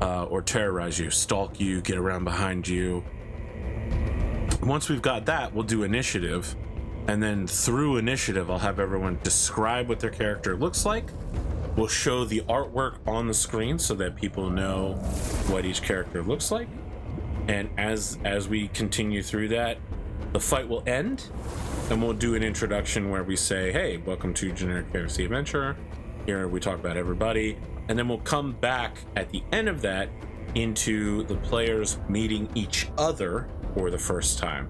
or terrorize you, stalk you, get around behind you. Once we've got that, we'll do initiative, and then through initiative I'll have everyone describe what their character looks like. We'll show the artwork on the screen so that people know what each character looks like, and as we continue through that, the fight will end, and we'll do an introduction where we say, hey, welcome to Generic Fantasy Adventure. Here we talk about everybody, and then we'll come back at the end of that into the players meeting each other for the first time.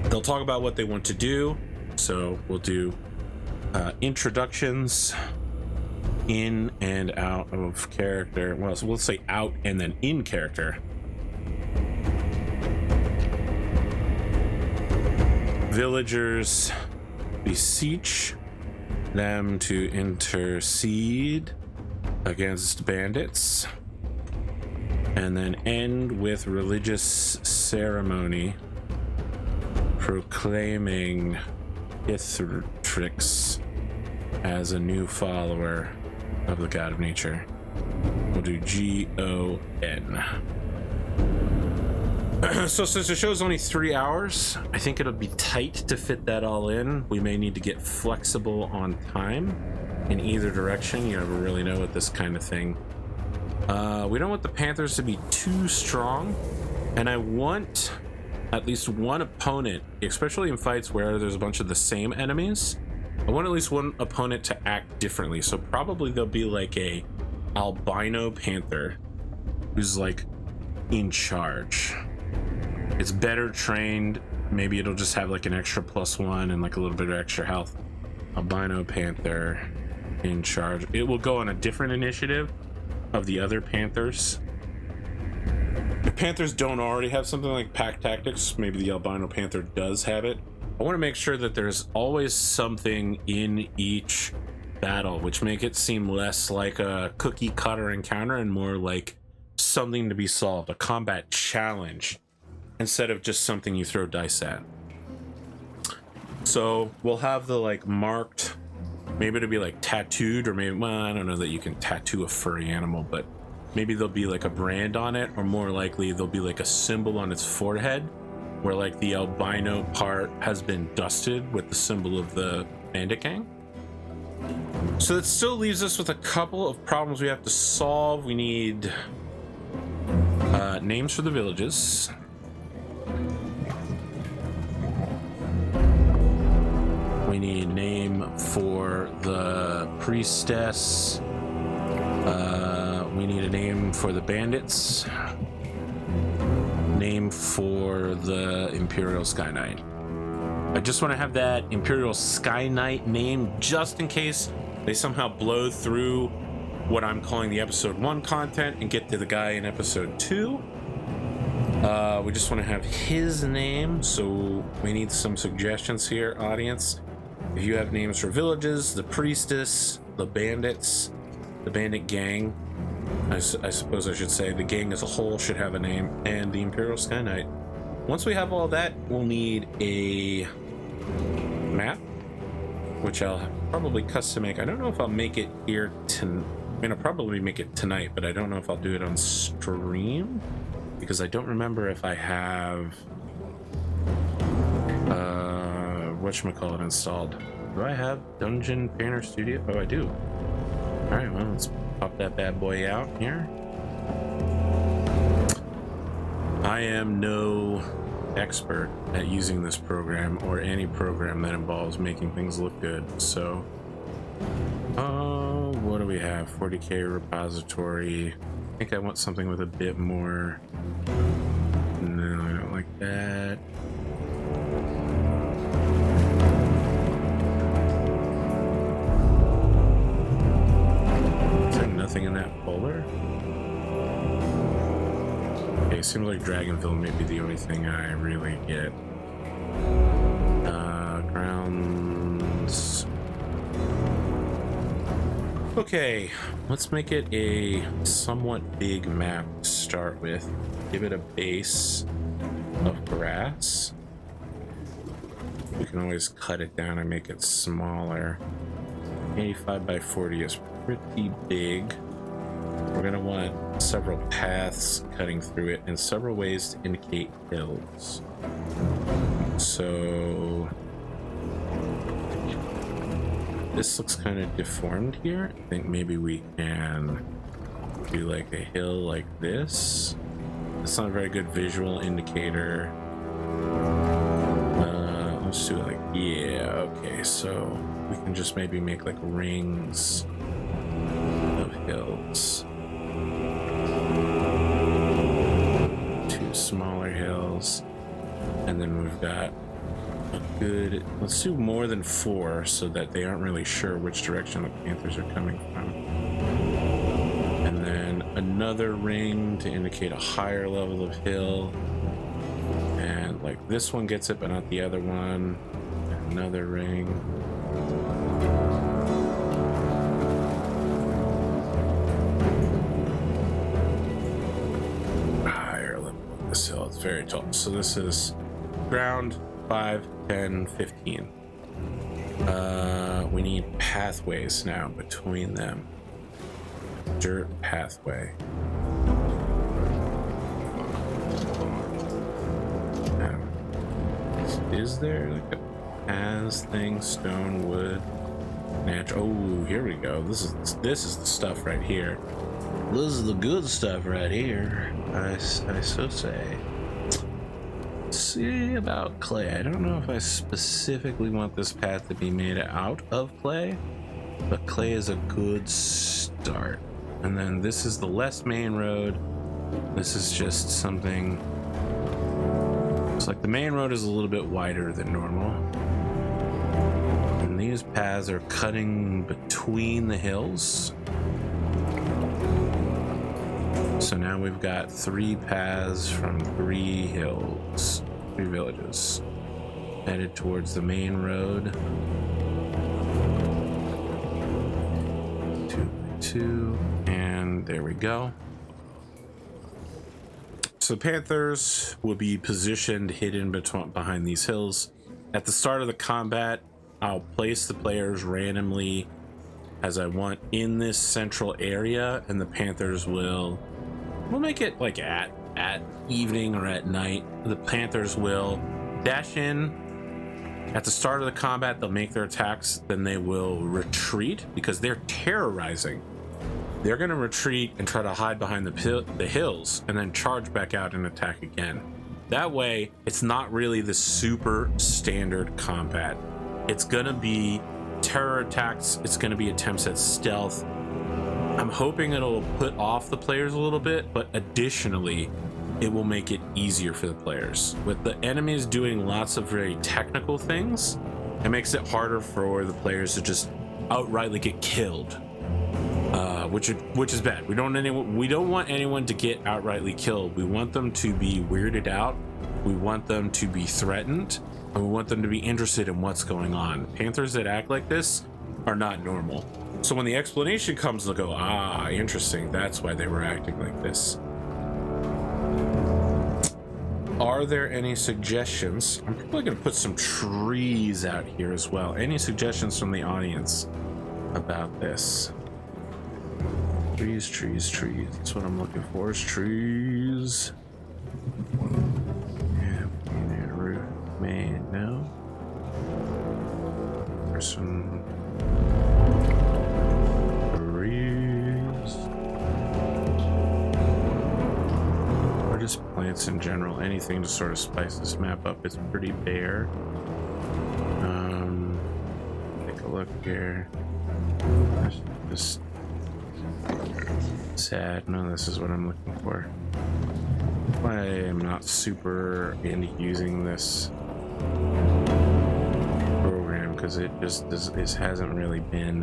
They'll talk about what they want to do, so we'll do introductions, in and out of character. Well, so we'll say out and then in character. Villagers beseech them to intercede against bandits, and then end with religious ceremony proclaiming Ithtrix as a new follower of the god of nature. We'll do G-O-N. So since the show's only 3 hours, I think it'll be tight to fit that all in. We may need to get flexible on time in either direction. You never really know with this kind of thing. We don't want the Panthers to be too strong, and I want at least one opponent, especially in fights where there's a bunch of the same enemies, I want at least one opponent to act differently. So probably there'll be like a albino panther who's like in charge. It's better trained. Maybe it'll just have like an extra +1 and like a little bit of extra health. Albino panther in charge. It will go on a different initiative of the other panthers. If panthers don't already have something like pack tactics, maybe the albino panther does have it. I want to make sure that there's always something in each battle, which make it seem less like a cookie cutter encounter and more like something to be solved, a combat challenge, instead of just something you throw dice at. So we'll have the like marked, maybe it'll be like tattooed, or maybe, well, I don't know that you can tattoo a furry animal, but maybe there'll be like a brand on it, or more likely there'll be like a symbol on its forehead where like the albino part has been dusted with the symbol of the bandit gang. So that still leaves us with a couple of problems we have to solve. We need names for the villages. We need name for the priestess. We need a name for the bandits. Name for the Imperial Sky Knight. I just want to have that Imperial Sky Knight name just in case they somehow blow through what I'm calling the episode 1 content and get to the guy in episode 2. We just want to have his name, so we need some suggestions here, audience. If you have names for villages, the priestess, the bandits, the bandit gang, I suppose I should say the gang as a whole should have a name, and the Imperial Sky Knight. Once we have all that, we'll need a map which I'll probably custom make. I don't know if I'll make it here I'm gonna probably make it tonight, but I don't know if I'll do it on stream because I don't remember if I have whatchamacallit installed. Do I have Dungeon Painter Studio? Oh, I do. All right, well, let's pop that bad boy out here. I am no expert at using this program or any program that involves making things look good. So, what do we have? 40K repository. I think I want something with a bit more. No, I don't like that. Is there nothing in that folder? Okay, seems like Dragonville may be the only thing I really get. Grounds. Okay, let's make it a somewhat big map to start with. Give it a base of grass. We can always cut it down and make it smaller. 85 by 40 is pretty big. We're gonna want several paths cutting through it and several ways to indicate hills. So this looks kind of deformed here. I think maybe we can do like a hill like this. It's not a very good visual indicator. Let's do it like, yeah, okay, so we can just maybe make like rings of hills. Two smaller hills. And then we've got a good, let's do more than 4 so that they aren't really sure which direction the Panthers are coming from. And then another ring to indicate a higher level of hill. And like this one gets it, but not the other one. Another ring. Higher level of this hill. It's very tall. So this is ground 5, 10, 15. We need pathways now between them. Dirt pathway. Is there like a paths thing? Stone, wood, natural. Oh, here we go. This is the stuff right here. This is the good stuff right here. I so say. See about clay. I don't know if I specifically want this path to be made out of clay, but clay is a good start. And then this is the less main road. This is just something. It's like the main road is a little bit wider than normal. And these paths are cutting between the hills. So now we've got 3 paths from 3 hills, 3 villages, headed towards the main road. 2 by 2, and there we go. So Panthers will be positioned hidden behind these hills. At the start of the combat, I'll place the players randomly as I want in this central area, and the Panthers we'll make it like at evening or at night. The Panthers will dash in at the start of the combat. They'll make their attacks, then they will retreat because they're terrorizing. They're going to retreat and try to hide behind the hills and then charge back out and attack again. That way, it's not really the super standard combat. It's going to be terror attacks. It's going to be attempts at stealth. I'm hoping it'll put off the players a little bit, but additionally, it will make it easier for the players. With the enemies doing lots of very technical things, it makes it harder for the players to just outrightly get killed. Which is bad. We don't want anyone to get outrightly killed. We want them to be weirded out. We want them to be threatened, and we want them to be interested in what's going on. Panthers that act like this are not normal. So when the explanation comes, they'll go, ah, interesting. That's why they were acting like this. Are there any suggestions? I'm probably going to put some trees out here as well. Any suggestions from the audience about this? Trees, trees, trees. That's what I'm looking for, is trees. Yeah, roof, man, no. There's some trees. Or just plants in general. Anything to sort of spice this map up. It's pretty bare. Take a look here. Just sad. No, this is what I'm looking for. I am not super into using this program because it just hasn't really been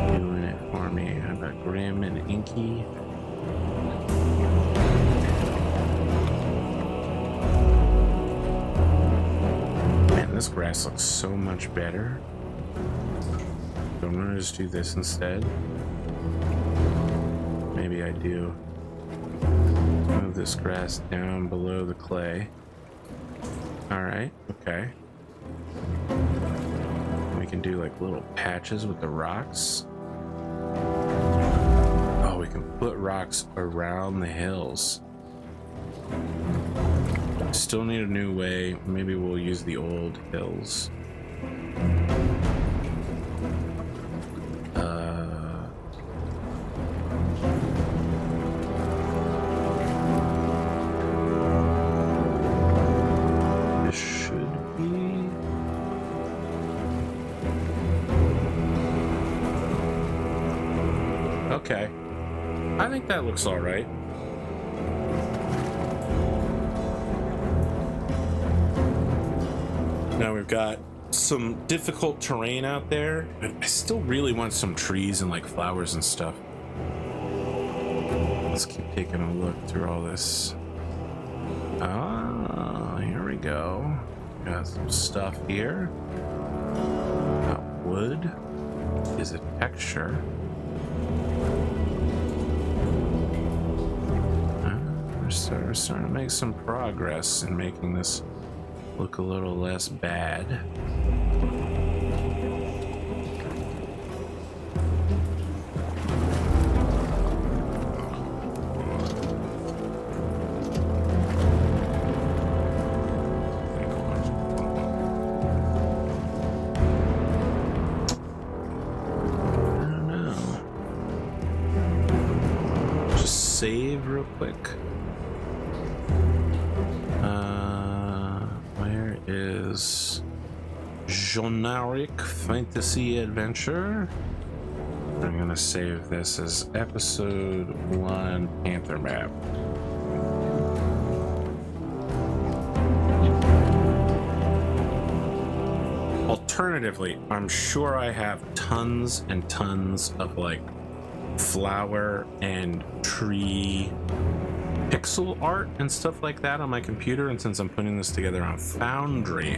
doing it for me. How about Grim and Inky? Man, this grass looks so much better. So I'm gonna just do this instead. Maybe I do. Move this grass down below the clay. Alright, okay. We can do like little patches with the rocks. Oh, we can put rocks around the hills. Still need a new way. Maybe we'll use the old hills. Okay, I think that looks all right. Now we've got some difficult terrain out there, but I still really want some trees and like flowers and stuff. Let's keep taking a look through all this. Ah, here we go. Got some stuff here. Wood is a texture. We're starting to make some progress in making this look a little less bad. I don't know. Just save real quick. Where is Godric Fantasy Adventure? I'm gonna save this as episode 1 Panther map. Alternatively, I'm sure I have tons and tons of like flower and tree pixel art and stuff like that on my computer, and since I'm putting this together on Foundry,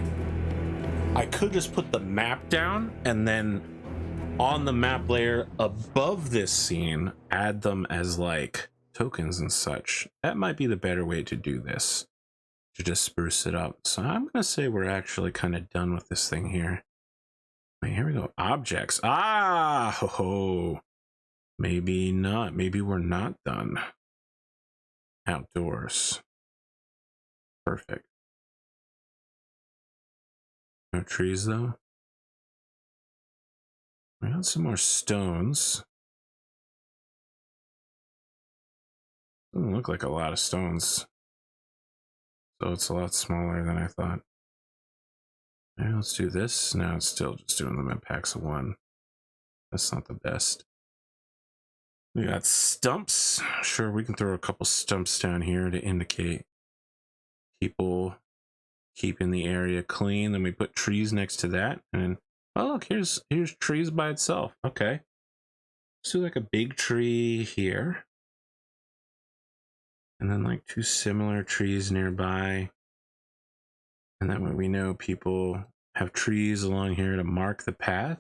I could just put the map down and then on the map layer above this scene add them as like tokens and such. That might be the better way to do this, to just spruce it up. So I'm gonna say we're actually kind of done with this thing here. Wait, here we go. Objects. Ah, ho ho. Maybe not. Maybe we're not done. Outdoors. Perfect. No trees though. We got some more stones. Doesn't look like a lot of stones. So it's a lot smaller than I thought. Maybe let's do this. No, it's still just doing them in packs of 1. That's not the best. We got stumps. Sure, we can throw a couple stumps down here to indicate people keeping the area clean. Then we put trees next to that, and oh look, here's trees by itself. Okay, let's do like a big tree here, and then like 2 similar trees nearby, and that way we know people have trees along here to mark the path.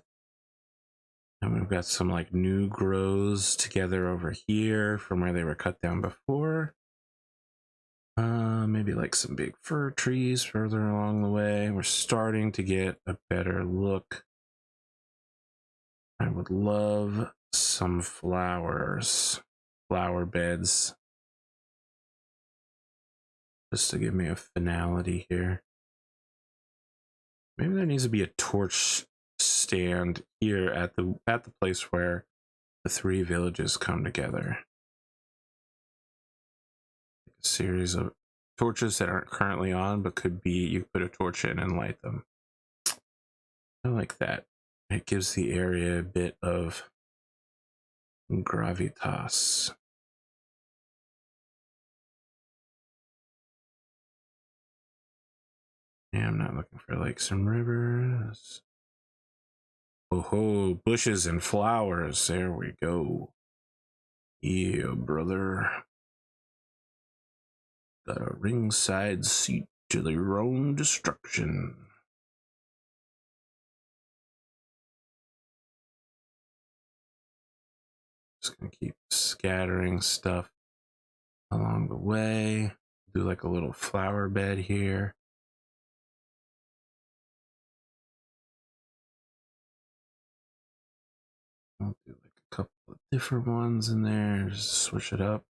And we've got some like new grows together over here from where they were cut down before. Maybe like some big fir trees further along the way. We're starting to get a better look. I would love some flowers, flower beds, just to give me a finality here. Maybe there needs to be a torch stand here at the place where the three villages come together. A series of torches that aren't currently on, but could be, you put a torch in and light them. I like that. It gives the area a bit of gravitas. Yeah, I'm not looking for lakes and rivers. Oh ho, bushes and flowers. There we go. Yeah, brother. Got a ringside seat to their own destruction. Just gonna keep scattering stuff along the way. Do like a little flower bed here. I'll do like a couple of different ones in there. Just switch it up.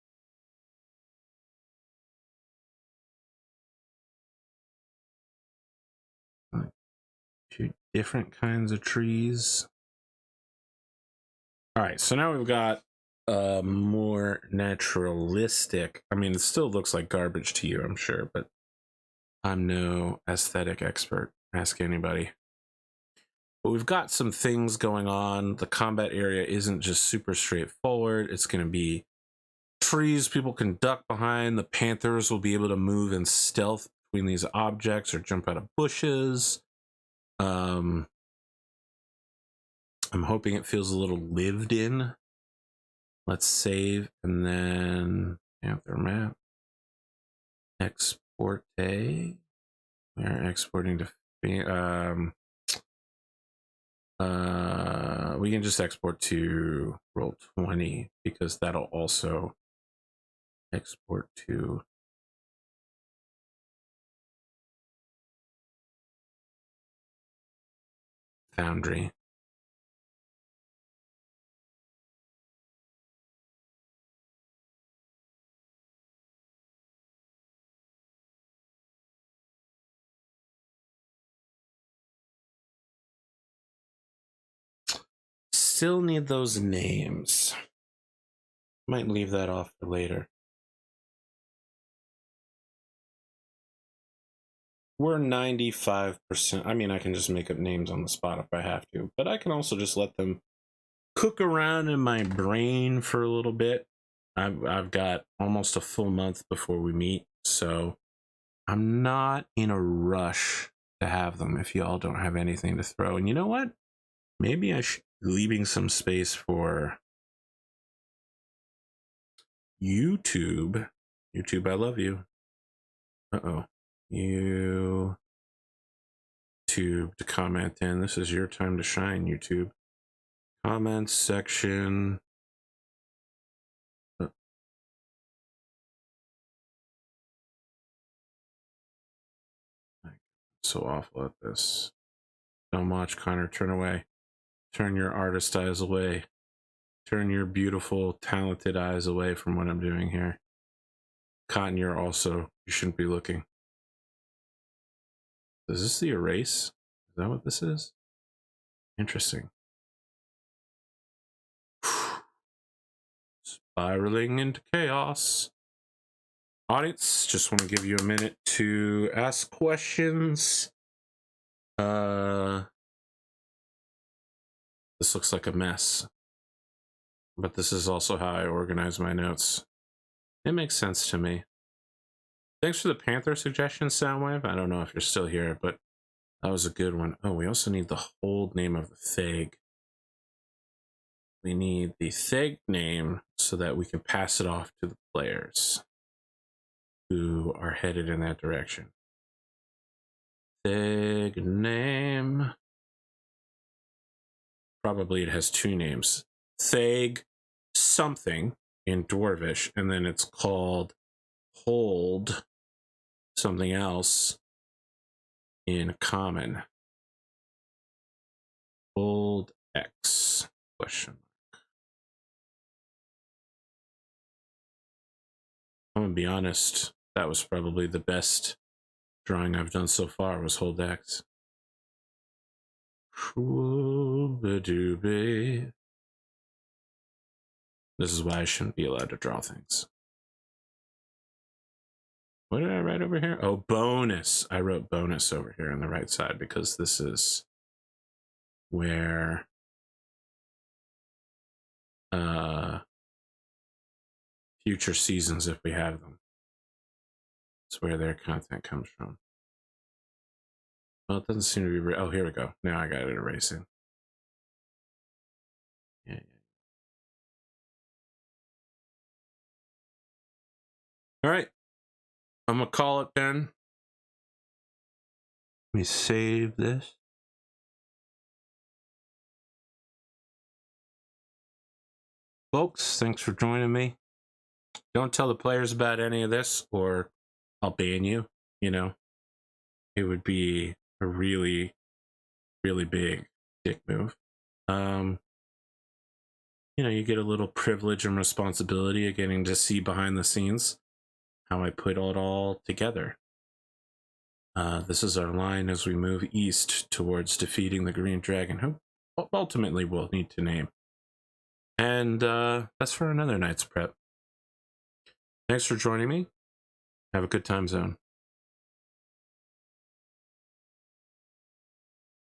Like two different kinds of trees. All right, so now we've got a more naturalistic. I mean, it still looks like garbage to you, I'm sure, but I'm no aesthetic expert. Ask anybody. But we've got some things going on. The combat area isn't just super straightforward. It's going to be trees people can duck behind. The panthers will be able to move in stealth between these objects or jump out of bushes. I'm hoping it feels a little lived in. Let's save and then panther map. Export a. We are exporting to we can just export to Roll20 because that'll also export to Foundry. Still need those names. Might leave that off for later. We're 95%. I mean, I can just make up names on the spot if I have to, but I can also just let them cook around in my brain for a little bit. I've got almost a full month before we meet, so I'm not in a rush to have them if y'all don't have anything to throw. And you know what? Maybe I should be leaving some space for YouTube. YouTube, I love you. Uh-oh. YouTube to comment in. This is your time to shine, YouTube. Comments section. So awful at this. Don't watch, Connor. Turn away. Turn your artist eyes away. Turn your beautiful, talented eyes away from what I'm doing here. Cotton, you're also, you shouldn't be looking. Is this the erase? Is that what this is? Interesting. Spiraling into chaos. Audience, just want to give you a minute to ask questions. This looks like a mess, but this is also how I organize my notes. It makes sense to me. Thanks for the Panther suggestion, Soundwave. I don't know if you're still here, but that was a good one. Oh, we also need the whole name of the Theg. We need the Theg name so that we can pass it off to the players who are headed in that direction. Theg name. Probably it has two names. Theg something in Dwarvish, and then it's called hold something else in common. Hold X question. I'm gonna be honest, that was probably the best drawing I've done so far, was hold X. This is why I shouldn't be allowed to draw things. What did I write over here? Oh, bonus. I wrote bonus over here on the right side because this is where future seasons, if we have them, it's where their content comes from. Well, it doesn't seem to be. Oh, here we go. Now I got it erasing. Yeah. All right. I'm gonna call it, Ben. Let me save this. Folks, thanks for joining me. Don't tell the players about any of this or I'll ban you. You know, it would be a really, really big dick move. You know, you get a little privilege and responsibility of getting to see behind the scenes how I put it all together. This is our line as we move east towards defeating the Green Dragon, who ultimately we'll need to name. And that's for another night's prep. Thanks for joining me. Have a good time zone.